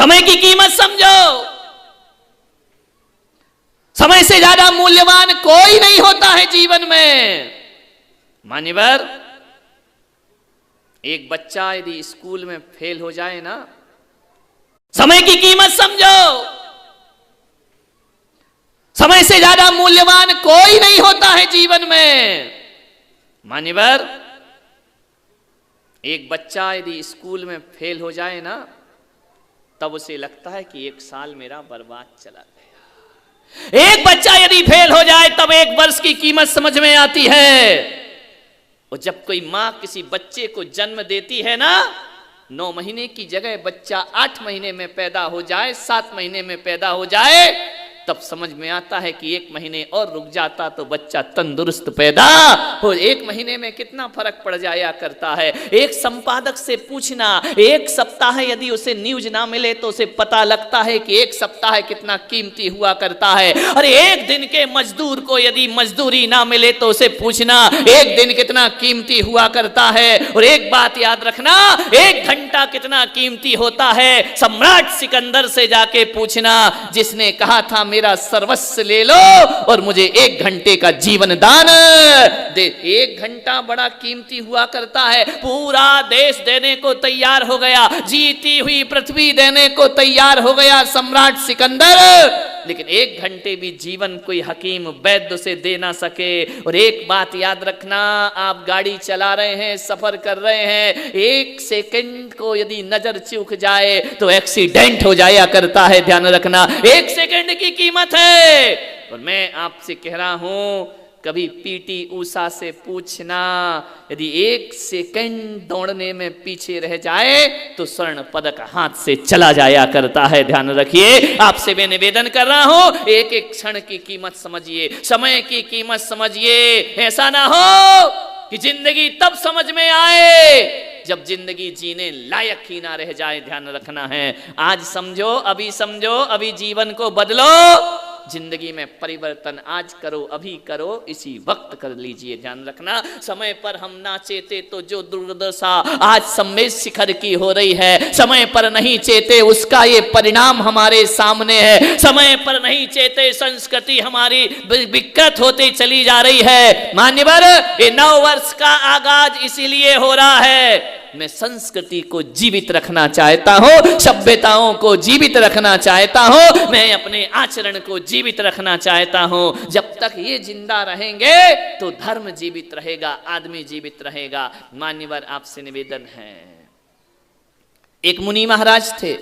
समय की कीमत समझो। समय से ज्यादा मूल्यवान कोई नहीं होता है जीवन में। मान्यवर, एक बच्चा यदि स्कूल में फेल हो जाए ना, समय की कीमत समझो। समय से ज्यादा मूल्यवान कोई नहीं होता है जीवन में। मान्यवर, एक बच्चा यदि स्कूल में फेल हो जाए ना, तब उसे लगता है कि एक साल मेरा बर्बाद चला गया। एक बच्चा यदि फेल हो जाए तब एक वर्ष की कीमत समझ में आती है। और जब कोई मां किसी बच्चे को जन्म देती है ना, 9 महीने की जगह बच्चा 8 महीने में पैदा हो जाए, 7 महीने में पैदा हो जाए, तब समझ में आता है कि 1 महीने और रुक जाता तो बच्चा तंदुरुस्त पैदा हो। 1 महीने में कितना फर्क पड़ जाया करता है। एक संपादक से पूछना, एक सप्ताह यदि उसे न्यूज ना मिले तो उसे पता लगता है कि एक सप्ताह कितना कीमती हुआ करता है। अरे एक दिन के मजदूर को यदि मजदूरी ना मिले तो उसे पूछना एक दिन कितना कीमती हुआ करता है। और एक बात याद रखना, 1 घंटा कितना कीमती होता है। सम्राट सिकंदर से जाके पूछना, जिसने कहा था मेरा सर्वस्व ले लो और मुझे 1 घंटे का जीवन दान दे। 1 घंटा बड़ा कीमती हुआ करता है। पूरा देश देने को तैयार हो गया, जीती हुई पृथ्वी देने को तैयार हो गया सम्राट सिकंदर, लेकिन 1 घंटे भी जीवन कोई हकीम वैद्य से दे ना सके। और एक बात याद रखना, आप गाड़ी चला रहे हैं, सफर कर रहे हैं, 1 सेकंड को यदि नजर चूक जाए तो एक्सीडेंट हो जाया करता है। ध्यान रखना, 1 सेकंड की कीमत है। और मैं आपसे कह रहा हूं, कभी पीटी ऊषा से पूछना, यदि 1 सेकंड दौड़ने में पीछे रह जाए तो स्वर्ण पदक हाथ से चला जाया करता है। ध्यान रखिए, आपसे मैं निवेदन कर रहा हूं, एक एक क्षण की कीमत समझिए, समय की कीमत समझिए। ऐसा ना हो कि जिंदगी तब समझ में आए जब जिंदगी जीने लायक ही ना रह जाए। ध्यान रखना है, आज समझो, अभी समझो, अभी जीवन को बदलो। जिंदगी में परिवर्तन आज करो, अभी करो, इसी वक्त कर लीजिए। ध्यान रखना, समय पर हम ना चेते तो जो दुर्दशा आज सम्मेद शिखर की हो रही है, समय पर नहीं चेते उसका ये परिणाम हमारे सामने है। समय पर नहीं चेते संस्कृति हमारी विकृत होती चली जा रही है। मान्यवर, ये 9 वर्ष का आगाज इसीलिए हो रहा है, मैं संस्कृति को जीवित रखना चाहता हूं, सभ्यताओं को जीवित रखना चाहता हूं, मैं अपने आचरण को जीवित रखना चाहता हूं। जब तक ये जिंदा रहेंगे तो धर्म जीवित रहेगा, आदमी जीवित रहेगा। मान्यवर, आपसे निवेदन है, एक मुनि महाराज थे,